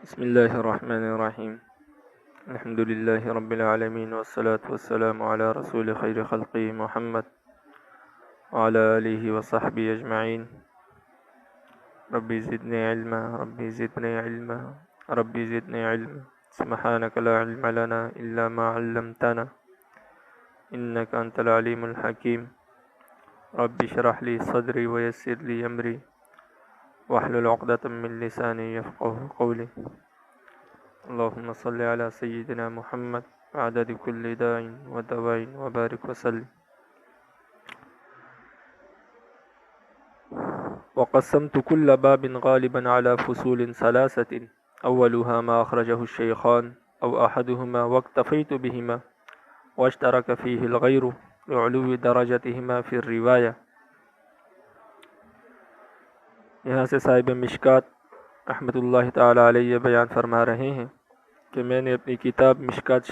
بسم الله الرحمن الرحيم. الحمد لله رب العالمين، والصلاة والسلام على رسول خير خلقه محمد وعلى آله وصحبه أجمعين. ربي زدني علما، ربي زدني علما، ربي زدني علما. سبحانك لا علم لنا إلا ما علمتنا إنك أنت العليم الحكيم. ربي اشرح لي صدري ويسر لي أمري واحلل عقدة من لساني يفقه قولي. اللهم صل على سيدنا محمد عدد كل داع ودواء وبارك وسلم. وقسمت كل باب غالبا على فصول ثلاثة، أولها ما أخرجه الشيخان أو أحدهما واكتفيت بهما، واشترك فيه الغير لعلو درجتهما في الرواية. یہاں سے صاحب مشکات رحمۃ اللہ تعالی علیہ بیان فرما رہے ہیں کہ میں نے اپنی کتاب مشکات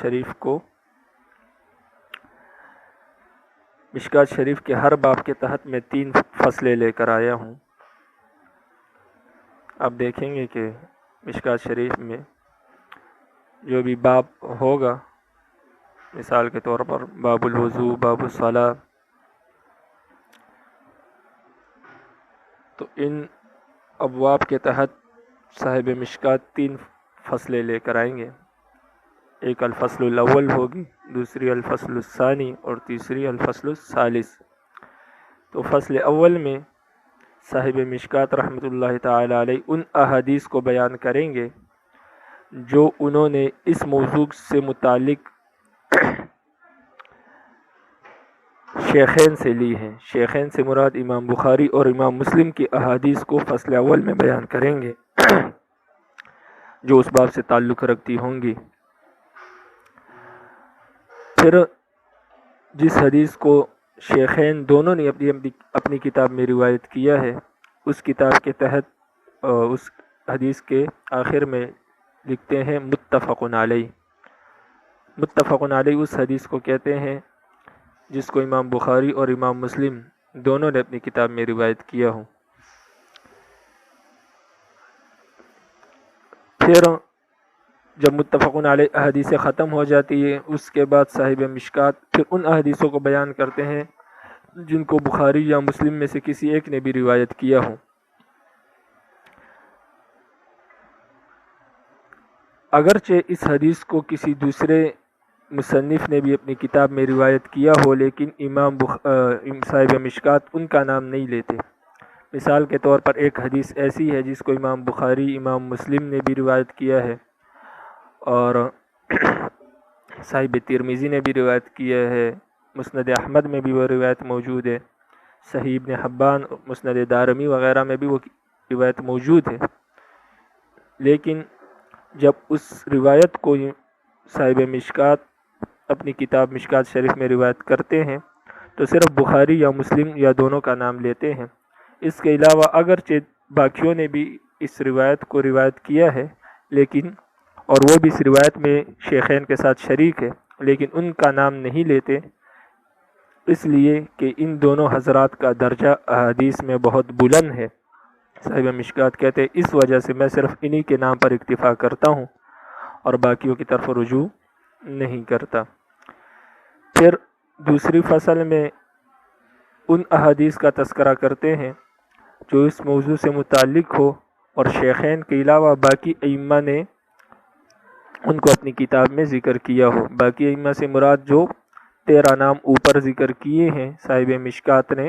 شریف کے ہر باب کے تحت میں 3 فصلیں لے کر آیا ہوں. آپ دیکھیں گے کہ مشکات شریف میں جو بھی باب ہوگا، مثال کے طور پر باب الوضو، باب الصلاۃ، تو ان ابواب کے تحت صاحب مشکات 3 فصلیں لے کر آئیں گے. ایک الفصل الاول ہوگی، دوسری الفصل الثانی اور تیسری الفصل الثالث. تو فصل اول میں صاحب مشکات رحمۃ اللہ تعالی علیہ ان احادیث کو بیان کریں گے جو انہوں نے اس موضوع سے متعلق شیخین سے لی ہیں. شیخین سے مراد امام بخاری اور امام مسلم کی احادیث کو فصل اول میں بیان کریں گے جو اس باب سے تعلق رکھتی ہوں گی. پھر جس حدیث کو شیخین دونوں نے اپنی کتاب میں روایت کیا ہے، اس کتاب کے تحت اس حدیث کے آخر میں لکھتے ہیں متفق علیہ. متفق علیہ اس حدیث کو کہتے ہیں جس کو امام بخاری اور امام مسلم دونوں نے اپنی کتاب میں روایت کیا ہوں. پھر جب متفق علیہ احادیث ختم ہو جاتی ہے، اس کے بعد صاحب مشکات پھر ان احادیثوں کو بیان کرتے ہیں جن کو بخاری یا مسلم میں سے کسی ایک نے بھی روایت کیا ہو. اگرچہ اس حدیث کو کسی دوسرے مصنف نے بھی اپنی کتاب میں روایت کیا ہو، لیکن صاحب مشکات ان کا نام نہیں لیتے. مثال کے طور پر ایک حدیث ایسی ہے جس کو امام بخاری، امام مسلم نے بھی روایت کیا ہے اور صاحب ترمذی نے بھی روایت کیا ہے، مسند احمد میں بھی وہ روایت موجود ہے، صحیح ابن حبان، مسند دارمی وغیرہ میں بھی وہ روایت موجود ہے. لیکن جب اس روایت کو صاحب مشکات اپنی کتاب مشکات شریف میں روایت کرتے ہیں تو صرف بخاری یا مسلم یا دونوں کا نام لیتے ہیں. اس کے علاوہ اگرچہ باقیوں نے بھی اس روایت کو روایت کیا ہے لیکن اور وہ بھی اس روایت میں شیخین کے ساتھ شریک ہے، لیکن ان کا نام نہیں لیتے، اس لیے کہ ان دونوں حضرات کا درجہ احادیث میں بہت بلند ہے. صاحب مشکات کہتے ہیں اس وجہ سے میں صرف انہی کے نام پر اکتفا کرتا ہوں اور باقیوں کی طرف رجوع نہیں کرتا. پھر دوسری فصل میں ان احادیث کا تذکرہ کرتے ہیں جو اس موضوع سے متعلق ہو اور شیخین کے علاوہ باقی ائمہ نے ان کو اپنی کتاب میں ذکر کیا ہو. باقی ائمہ سے مراد جو 13 نام اوپر ذکر کیے ہیں صاحب مشکات نے،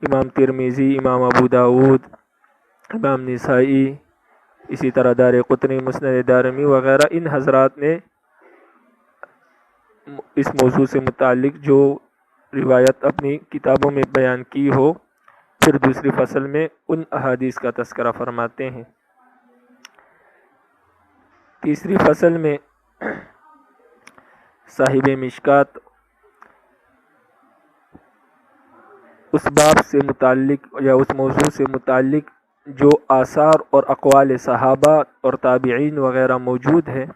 امام ترمذی، امام ابو داود، امام نسائی، اسی طرح دارقطنی، مسند دارمی وغیرہ، ان حضرات نے اس موضوع سے متعلق جو روایت اپنی کتابوں میں بیان کی ہو پھر دوسری فصل میں ان احادیث کا تذکرہ فرماتے ہیں. تیسری فصل میں صاحب مشکات اس باب سے متعلق یا اس موضوع سے متعلق جو آثار اور اقوال صحابہ اور تابعین وغیرہ موجود ہیں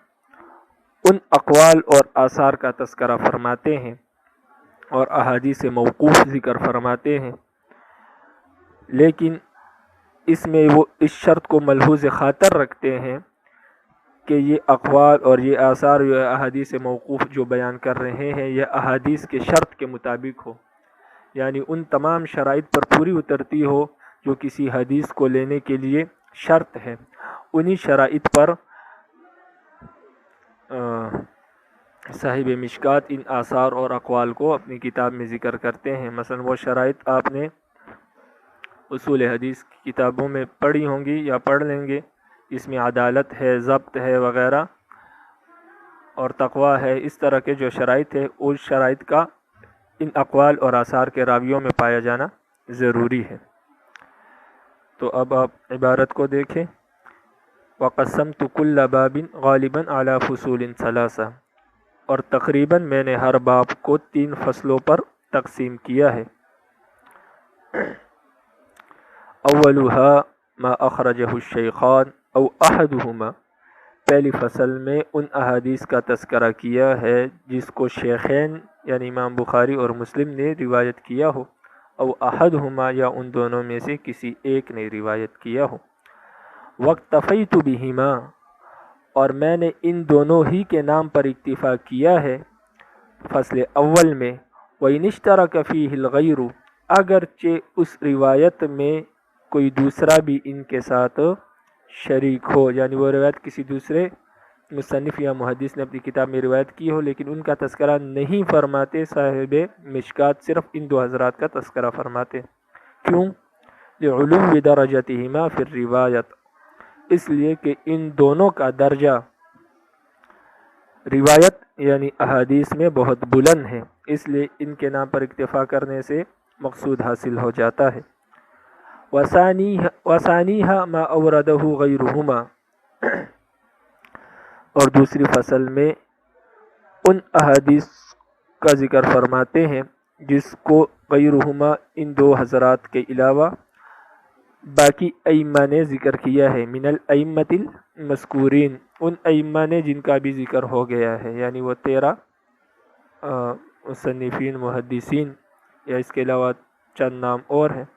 ان اقوال اور آثار کا تذکرہ فرماتے ہیں اور احادیث موقوف ذکر فرماتے ہیں. لیکن اس میں وہ اس شرط کو ملحوظ خاطر رکھتے ہیں کہ یہ اقوال اور یہ آثار یا احادیث موقوف جو بیان کر رہے ہیں یہ احادیث کے شرط کے مطابق ہو، یعنی ان تمام شرائط پر پوری اترتی ہو جو کسی حدیث کو لینے کے لیے شرط ہے۔ انہی شرائط پر صاحب مشکات ان آثار اور اقوال کو اپنی کتاب میں ذکر کرتے ہیں۔ مثلا وہ شرائط آپ نے اصول حدیث کی کتابوں میں پڑھی ہوں گی یا پڑھ لیں گے، اس میں عدالت ہے، ضبط ہے وغیرہ اور تقوی ہے، اس طرح کے جو شرائط ہے اس شرائط کا ان اقوال اور آثار کے راویوں میں پایا جانا ضروری ہے۔ تو اب آپ عبارت کو دیکھیں، وَقَسَّمْتُ كُلَّ بَابٍ غَالِبًا عَلَى فُصُولٍ ثَلَاثَةٍ، اور تقریباً میں نے ہر باب کو 3 فصلوں پر تقسیم کیا ہے۔ اولها ما اخرجہ الشیخان او احدہما، پہلی فصل میں ان احادیث کا تذکرہ کیا ہے جس کو شیخین یعنی امام بخاری اور مسلم نے روایت کیا ہو، او احدہما یا ان دونوں میں سے کسی ایک نے روایت کیا ہو۔ واکتفیت بہما، اور میں نے ان دونوں ہی کے نام پر اکتفا کیا ہے فصل اول میں۔ وَإِنِ اشْتَرَكَ فِيهِ الْغَيْرُ، اگرچہ اس روایت میں کوئی دوسرا بھی ان کے ساتھ شریک ہو، یعنی وہ روایت کسی دوسرے مصنف یا محدث نے اپنی کتاب میں روایت کی ہو لیکن ان کا تذکرہ نہیں فرماتے صاحب مشکات، صرف ان دو حضرات کا تذکرہ فرماتے۔ کیوں؟ لِعُلُوِّ دَرَجَتِهِمَا فِي الرِّوَایَةِ، اس لیے کہ ان دونوں کا درجہ روایت یعنی احادیث میں بہت بلند ہے، اس لیے ان کے نام پر اکتفا کرنے سے مقصود حاصل ہو جاتا ہے۔ وَثَانِيهَا مَا أَوْرَدَهُ غَيْرُهُمَا، اور دوسری فصل میں ان احادیث کا ذکر فرماتے ہیں جس کو غیرہما ان دو حضرات کے علاوہ باقی ائمہ نے ذکر کیا ہے، من الائمۃ المذکورین، ان ائمہ نے جن کا بھی ذکر ہو گیا ہے، یعنی وہ 13 مصنفین محدثین یا اس کے علاوہ چند نام اور ہیں،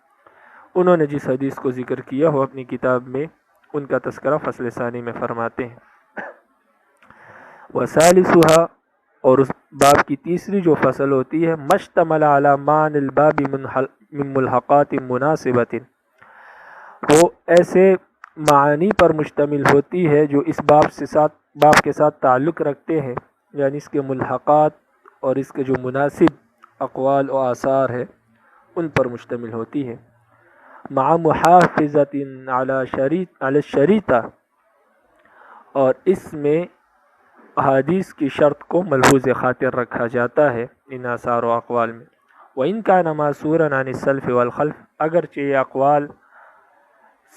انہوں نے جس حدیث کو ذکر کیا ہو اپنی کتاب میں ان کا تذکرہ فصل ثانی میں فرماتے ہیں۔ وثالثها، اور اس باب کی تیسری جو فصل ہوتی ہے، مشتمل علی مان الباب من ملحقات مناسبۃ، وہ ایسے معانی پر مشتمل ہوتی ہے جو اس باب کے ساتھ تعلق رکھتے ہیں، یعنی اس کے ملحقات اور اس کے جو مناسب اقوال و آثار ہے ان پر مشتمل ہوتی ہے۔ مع محافظۃ علی الشریطہ، اور اس میں احادیث کی شرط کو ملحوظ خاطر رکھا جاتا ہے ان آثار و اقوال میں۔ وَإِنْ كَانَ مَأْثُورًا عَنِ السَّلَفِ وَالْخَلْفِ، اگرچہ یہ اقوال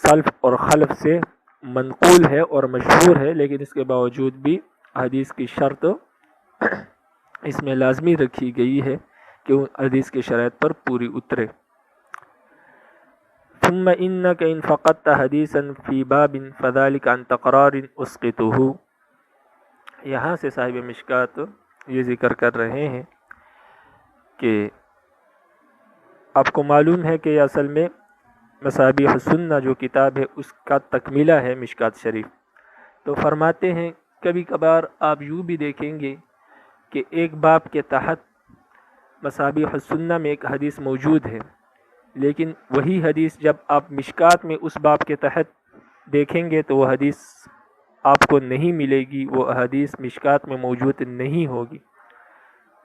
سلف اور خلف سے منقول ہے اور مشہور ہے لیکن اس کے باوجود بھی حدیث کی شرط اس میں لازمی رکھی گئی ہے کہ وہ حدیث کی شرائط پر پوری اترے۔ ثم انك ان فقدت حدیثا فی باب فذلك عن تقرار اسقطه، یہاں سے صاحب مشکات یہ ذکر کر رہے ہیں کہ آپ کو معلوم ہے کہ اصل میں مصابیح السنہ جو کتاب ہے اس کا تکملہ ہے مشکات شریف، تو فرماتے ہیں کبھی کبھار آپ یوں بھی دیکھیں گے کہ ایک باب کے تحت مصابیح السنہ میں ایک حدیث موجود ہے لیکن وہی حدیث جب آپ مشکات میں اس باب کے تحت دیکھیں گے تو وہ حدیث آپ کو نہیں ملے گی، وہ حدیث مشکات میں موجود نہیں ہوگی۔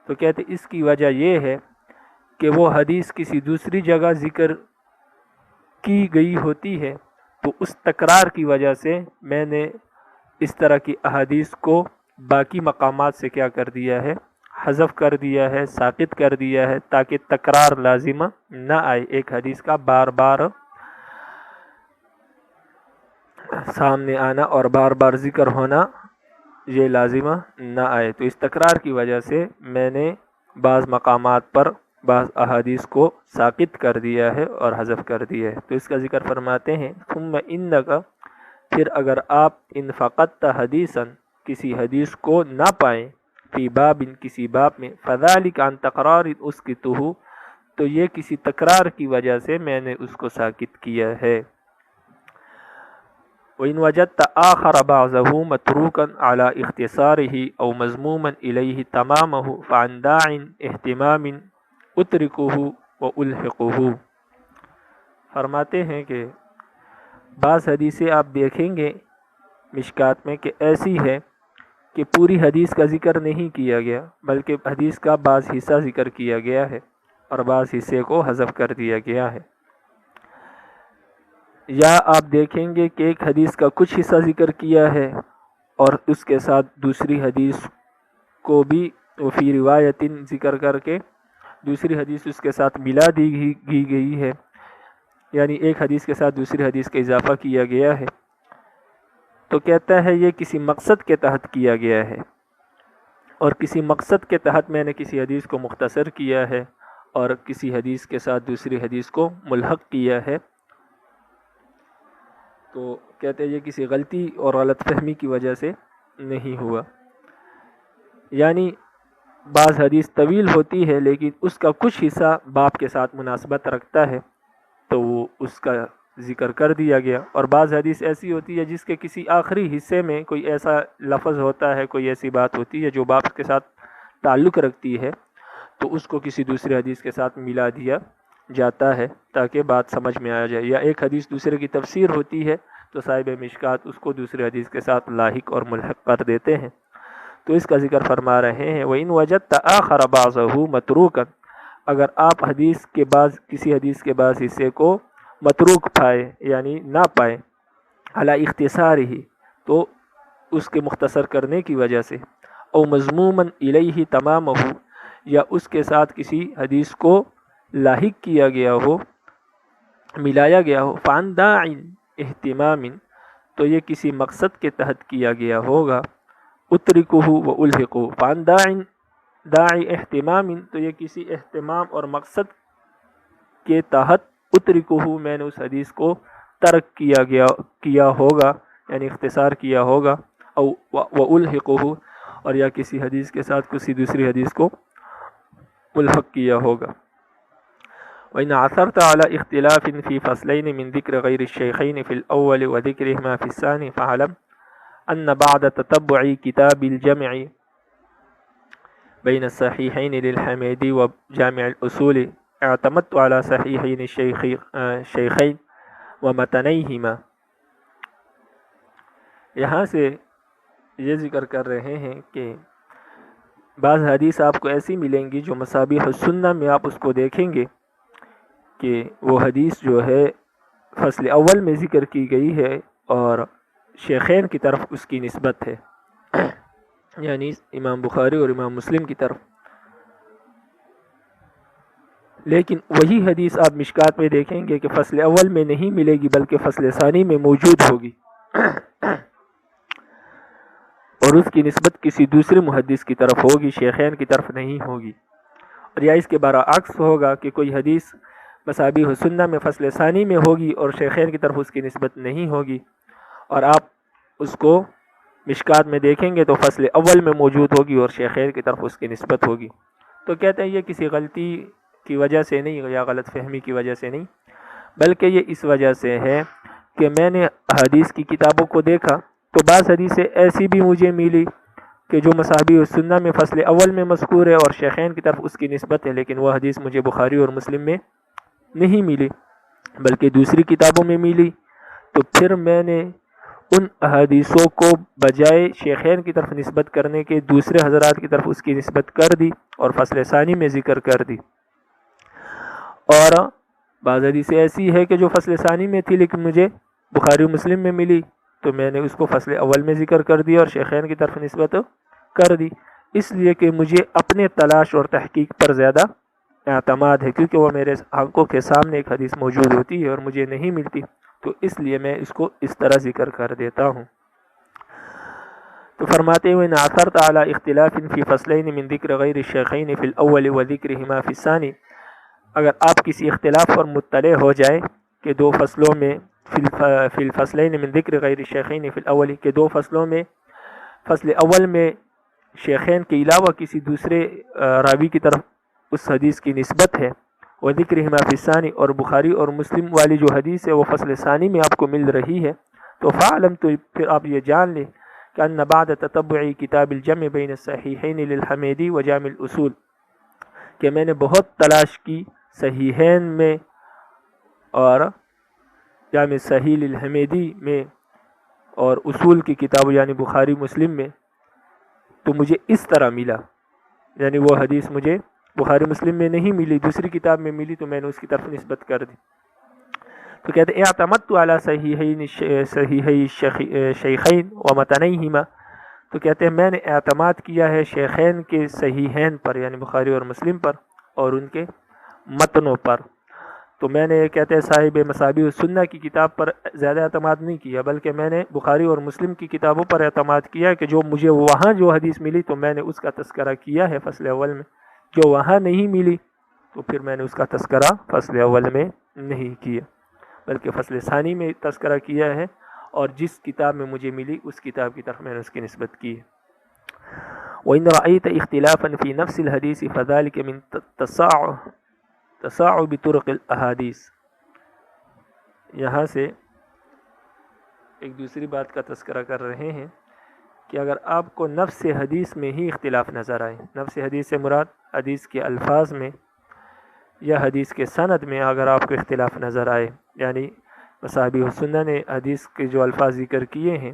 تو کہتے اس کی وجہ یہ ہے کہ وہ حدیث کسی دوسری جگہ ذکر کی گئی ہوتی ہے، تو اس تکرار کی وجہ سے میں نے اس طرح کی احادیث کو باقی مقامات سے کیا کر دیا ہے، حذف کر دیا ہے، ساقط کر دیا ہے، تاکہ تکرار لازمہ نہ آئے، ایک حدیث کا بار بار سامنے آنا اور بار بار ذکر ہونا یہ لازمہ نہ آئے۔ تو اس تکرار کی وجہ سے میں نے بعض مقامات پر بعض احادیث کو ساقط کر دیا ہے اور حذف کر دیا ہے، تو اس کا ذکر فرماتے ہیں ثم انک، پھر اگر آپ ان فقدت حدیثا کسی حدیث کو نہ پائیں، فی باب کسی باب میں، فذلک عن تقرار اسقطہ، تو یہ کسی تکرار کی وجہ سے میں نے اس کو ساقط کیا ہے۔ وإن وجدت آخر بعضه متروكا على اختصاره أو مذموما إليه تمامه فعن داع اہتمام اترکه وألحقه. فرماتے ہیں کہ بعض حدیثیں آپ دیکھیں گے مشکات میں کہ ایسی ہے کہ پوری حدیث کا ذکر نہیں کیا گیا، بلکہ حدیث کا بعض حصہ ذکر کیا گیا ہے اور بعض حصے کو حذف کر دیا گیا ہے. یا آپ دیکھیں گے کہ ایک حدیث کا کچھ حصہ ذکر کیا ہے اور اس کے ساتھ دوسری حدیث کو بھی فی روایت ذکر کر کے دوسری حدیث اس کے ساتھ ملا دی گئی ہے، یعنی ایک حدیث کے ساتھ دوسری حدیث کا اضافہ کیا گیا ہے. تو کہتا ہے یہ کسی مقصد کے تحت کیا گیا ہے، اور کسی مقصد کے تحت میں نے کسی حدیث کو مختصر کیا ہے اور کسی حدیث کے ساتھ دوسری حدیث کو ملحق کیا ہے. تو کہتے ہیں یہ کسی غلطی اور غلط فہمی کی وجہ سے نہیں ہوا. یعنی بعض حدیث طویل ہوتی ہے لیکن اس کا کچھ حصہ باب کے ساتھ مناسبت رکھتا ہے تو وہ اس کا ذکر کر دیا گیا، اور بعض حدیث ایسی ہوتی ہے جس کے کسی آخری حصے میں کوئی ایسا لفظ ہوتا ہے، کوئی ایسی بات ہوتی ہے جو باب کے ساتھ تعلق رکھتی ہے، تو اس کو کسی دوسرے حدیث کے ساتھ ملا دیا جاتا ہے تاکہ بات سمجھ میں آ جائے. یا ایک حدیث دوسرے کی تفسیر ہوتی ہے تو صاحب مشکات اس کو دوسرے حدیث کے ساتھ لاحق اور ملحق کر دیتے ہیں. تو اس کا ذکر فرما رہے ہیں وَإِنْ وَجَدْتَ آخَرَ بَعْضَهُ مَتْرُوكًا، اگر آپ حدیث کے بعض کسی حدیث کے بعض حصے کو متروک پائے یعنی نہ پائے علی اختصارہ تو اس کے مختصر کرنے کی وجہ سے، او مضموماً الیہ تمامہ یا اس کے ساتھ کسی حدیث کو لاحق کیا گیا ہو، ملایا گیا ہو، فعن داع اہتمام تو یہ کسی مقصد کے تحت کیا گیا ہوگا، اترکہ و الحقہ، فعن داع اہتمام تو یہ کسی اہتمام اور مقصد کے تحت اترکہ میں نے اس حدیث کو ترک کیا ہوگا یعنی اختصار کیا ہوگا، او و الحقہ اور یا کسی حدیث کے ساتھ کسی دوسری حدیث کو ملحق کیا ہوگا. وَإِنْ عَثَرْتَ عَلَى اخْتِلَافٍ فِي فَصْلَيْنِ مِنْ ذِكْرِ غَيْرِ الشَّيْخَيْنِ فِي الْأَوَّلِ وَذِكْرِهِمَا فِي الثَّانِي فَاعْلَمْ أَنَّ بَعْدَ تَتَبُّعِ كِتَابِ الْجَمْعِ بَيْنَ الصَّحِيحَيْنِ لِلْحَمَيْدِي وَجَامِعِ الْأُصُولِ اعتمدت على صحيحين الشيخين ومتنيهما. یہاں سے یہ ذکر کر رہے ہیں کہ بعض حدیث آپ کو ایسی ملیں گی جو مصابیح السنہ میں آپ اس کو دیکھیں گے کہ وہ حدیث جو ہے فصل اول میں ذکر کی گئی ہے اور شیخین کی طرف اس کی نسبت ہے، یعنی امام بخاری اور امام مسلم کی طرف. لیکن وہی حدیث آپ مشکات میں دیکھیں گے کہ فصل اول میں نہیں ملے گی بلکہ فصل ثانی میں موجود ہوگی اور اس کی نسبت کسی دوسرے محدث کی طرف ہوگی، شیخین کی طرف نہیں ہوگی. اور یا اس کے برعکس ہوگا کہ کوئی حدیث مصابیح السنہ میں فصل ثانی میں ہوگی اور شیخین کی طرف اس کی نسبت نہیں ہوگی، اور آپ اس کو مشکات میں دیکھیں گے تو فصل اول میں موجود ہوگی اور شیخین کی طرف اس کی نسبت ہوگی. تو کہتے ہیں یہ کسی غلطی کی وجہ سے نہیں یا غلط فہمی کی وجہ سے نہیں، بلکہ یہ اس وجہ سے ہے کہ میں نے حدیث کی کتابوں کو دیکھا تو بعض حدیثیں ایسی بھی مجھے ملی کہ جو مصابیح السنہ میں فصل اول میں مذکور ہے اور شیخین کی طرف اس کی نسبت ہے، لیکن وہ حدیث مجھے بخاری اور مسلم میں نہیں ملی بلکہ دوسری کتابوں میں ملی. تو پھر میں نے ان احادیثوں کو بجائے شیخین کی طرف نسبت کرنے کے دوسرے حضرات کی طرف اس کی نسبت کر دی اور فصل ثانی میں ذکر کر دی. اور بعض حدیثیں ایسی ہے کہ جو فصل ثانی میں تھی لیکن مجھے بخاری و مسلم میں ملی تو میں نے اس کو فصل اول میں ذکر کر دیا اور شیخین کی طرف نسبت کر دی، اس لیے کہ مجھے اپنے تلاش اور تحقیق پر زیادہ اعتماد ہے، کیونکہ وہ میرے آنکھوں کے سامنے ایک حدیث موجود ہوتی ہے اور مجھے نہیں ملتی، تو اس لیے میں اس کو اس طرح ذکر کر دیتا ہوں. تو فرماتے ہوئے ناثرت علی اختلاف فی فصلین من ذکر غیر الشیخین فی الاول و ذکرہما فی الثانی، اگر آپ کسی اختلاف پر مطلع ہو جائیں کہ دو فصلوں میں فی الفصلین من ذکر غیر الشیخین فی الاول کہ دو فصلوں میں فصل اول میں شیخین کے علاوہ کسی دوسرے راوی کی طرف اس حدیث کی نسبت ہے، و ذکرہما فی الثانی اور بخاری اور مسلم والی جو حدیث ہے وہ فصل ثانی میں آپ کو مل رہی ہے، تو فعلم، تو پھر آپ یہ جان لیں کہ ان بعد تتبع کتاب الجمع بین الصحیحین للحمیدی و جامع الاصول، کہ میں نے بہت تلاش کی صحیحین میں اور جامع صحیح للحمیدی میں اور اصول کی کتاب یعنی بخاری مسلم میں، تو مجھے اس طرح ملا، یعنی وہ حدیث مجھے بخاری مسلم میں نہیں ملی، دوسری کتاب میں ملی، تو میں نے اس کی طرف نسبت کر دی۔ تو کہتے ہیں اعتمدت علی صحیحی شیخین و متنیہما، تو کہتے ہیں میں نے اعتماد کیا ہے شیخین کے صحیحین پر یعنی بخاری اور مسلم پر اور ان کے متنوں پر۔ تو میں نے کہتے ہیں صاحب مصابیح السنہ کی کتاب پر زیادہ اعتماد نہیں کیا، بلکہ میں نے بخاری اور مسلم کی کتابوں پر اعتماد کیا کہ جو مجھے وہاں جو حدیث ملی تو میں نے اس کا تذکرہ کیا ہے فصل اول میں، جو وہاں نہیں ملی تو پھر میں نے اس کا تذکرہ فصل اول میں نہیں کیا، بلکہ فصل ثانی میں تذکرہ کیا ہے، اور جس کتاب میں مجھے ملی اس کتاب کی طرف میں نے اس کی نسبت کی ہے۔ وَإِنْ رَأَيْتَ اخْتِلَافًا فِي نَفْسِ الْحَدِيثِ فَذَلِكَ مِنْ تصاعب طرق الاحادیث۔ یہاں سے ایک دوسری بات کا تذکرہ کر رہے ہیں کہ اگر آپ کو نفس حدیث میں ہی اختلاف نظر آئے، نفس حدیث سے مراد حدیث کے الفاظ میں یا حدیث کے سند میں اگر آپ کو اختلاف نظر آئے، یعنی مصابیح السنہ نے حدیث کے جو الفاظ ذکر کیے ہیں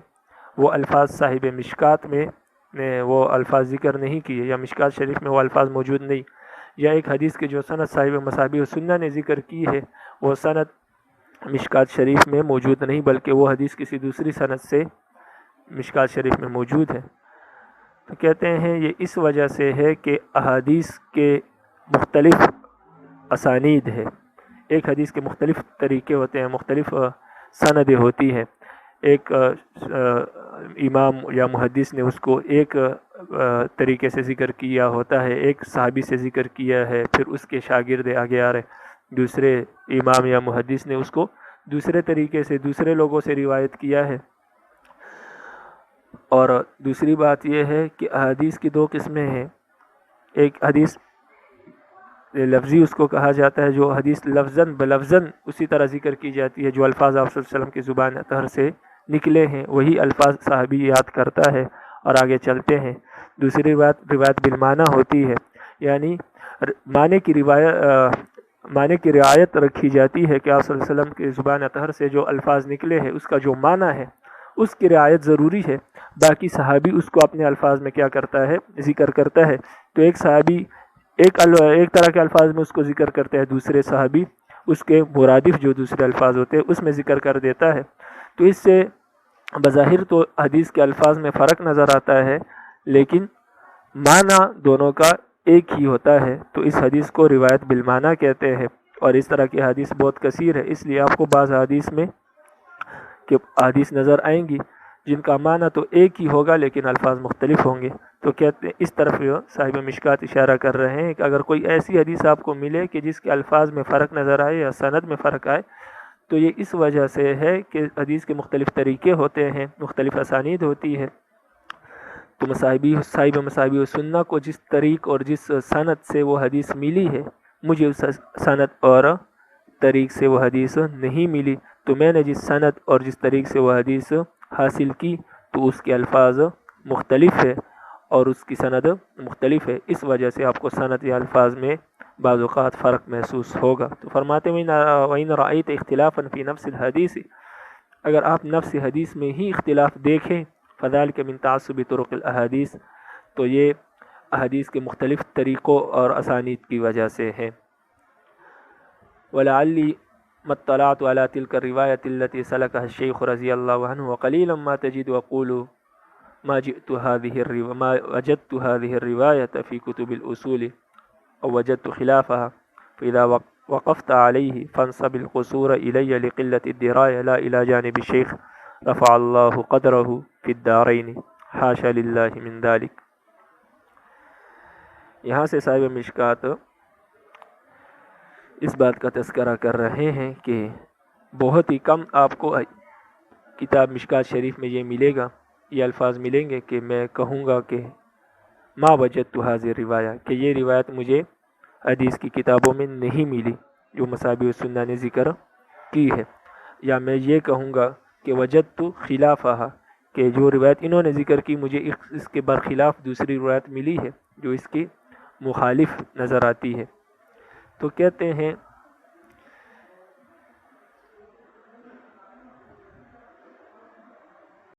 وہ الفاظ صاحب مشکات میں وہ الفاظ ذکر نہیں کیے، یا مشکات شریف میں وہ الفاظ موجود نہیں، یا ایک حدیث کے جو سند صاحب مصابیح السنہ نے ذکر کی ہے وہ سند مشکات شریف میں موجود نہیں، بلکہ وہ حدیث کسی دوسری سند سے مشکات شریف میں موجود ہے۔ تو کہتے ہیں یہ اس وجہ سے ہے کہ احادیث کے مختلف اسانید ہے، ایک حدیث کے مختلف طریقے ہوتے ہیں، مختلف سندیں ہوتی ہیں، ایک امام یا محدث نے اس کو ایک طریقے سے ذکر کیا ہوتا ہے، ایک صحابی سے ذکر کیا ہے، پھر اس کے شاگرد آگے آ رہے دوسرے امام یا محدث نے اس کو دوسرے طریقے سے دوسرے لوگوں سے روایت کیا ہے۔ اور دوسری بات یہ ہے کہ احادیث کی دو قسمیں ہیں، ایک حدیث لفظی اس کو کہا جاتا ہے، جو حدیث لفظاً بلفظاً اسی طرح ذکر کی جاتی ہے، جو الفاظ آپ صلی اللہ علیہ وسلم کی زبان اطہر سے نکلے ہیں وہی الفاظ صحابی یاد کرتا ہے اور آگے چلتے ہیں۔ دوسری بات روایت بالمعنی ہوتی ہے، یعنی معنی کی رعایت رکھی جاتی ہے کہ آپ صلی اللہ علیہ وسلم کی زبان اطہر سے جو الفاظ نکلے ہیں اس کا جو معنی ہے اس کی رعایت ضروری ہے، باقی صحابی اس کو اپنے الفاظ میں کیا کرتا ہے، ذکر کرتا ہے۔ تو ایک صحابی ایک طرح کے الفاظ میں اس کو ذکر کرتا ہے، دوسرے صحابی اس کے مرادف جو دوسرے الفاظ ہوتے ہیں اس میں ذکر کر دیتا ہے۔ تو اس سے بظاہر تو حدیث کے الفاظ میں فرق نظر آتا ہے، لیکن معنی دونوں کا ایک ہی ہوتا ہے، تو اس حدیث کو روایت بالمعنی کہتے ہیں۔ اور اس طرح کی حدیث بہت کثیر ہے، اس لیے آپ کو بعض حدیث میں کہ حدیث نظر آئیں گی جن کا معنی تو ایک ہی ہوگا لیکن الفاظ مختلف ہوں گے۔ تو کہتے ہیں اس طرف صاحب مشکات اشارہ کر رہے ہیں کہ اگر کوئی ایسی حدیث آپ کو ملے کہ جس کے الفاظ میں فرق نظر آئے یا سند میں فرق آئے، تو یہ اس وجہ سے ہے کہ حدیث کے مختلف طریقے ہوتے ہیں، مختلف اسانید ہوتی ہے۔ تو صاحب مصابیح السنہ کو جس طریق اور جس سند سے وہ حدیث ملی ہے، مجھے اس سند اور طریق سے وہ حدیث نہیں ملی، تو میں نے جس سند اور جس طریق سے وہ حدیث حاصل کی تو اس کے الفاظ مختلف ہے اور اس کی سند مختلف ہے، اس وجہ سے آپ کو سند یا الفاظ میں بعض اوقات فرق محسوس ہوگا۔ تو فرماتے ہیں وَإِنْ رَأَيْتَ اخْتِلَافًا فِي نَفْسِ الْحَدِيثِ، اگر آپ نفس حدیث میں ہی اختلاف دیکھیں، فَذَلِكَ مِنْ تَعَصُّبِ طُرُقِ الْأَحَادِيثِ، تو یہ احادیث کے مختلف طریقوں اور اسانید کی وجہ سے ہے۔ وَلَعَلِّي مَا اطَّلَعْتُ عَلَى تِلْكَ الرِّوَايَةِ الَّتِي سَلَكَهَا الشَّيْخُ رضي الله عنه وقليلا ما تجد أقول ما وجدت هذه الرواية في كتب الأصول أو وجدت خلافها، فإذا وقفت عليه فانصب القصور إلي لقلة الدراية لا إلى جانب الشيخ رفع الله قدره في الدارين حاشا لله من ذلك۔ یہاں سے صاحب مشکات اس بات کا تذکرہ کر رہے ہیں کہ بہت ہی کم آپ کو کتاب مشکات شریف میں یہ ملے گا، یہ الفاظ ملیں گے کہ میں کہوں گا کہ ما وجدت هذه الرواية، کہ یہ روایت مجھے حدیث کی کتابوں میں نہیں ملی جو مصابیح السنہ نے ذکر کی ہے، یا میں یہ کہوں گا کہ وجدت خلافہا، کہ جو روایت انہوں نے ذکر کی مجھے اس کے برخلاف دوسری روایت ملی ہے جو اس کی مخالف نظر آتی ہے۔ تو کہتے ہیں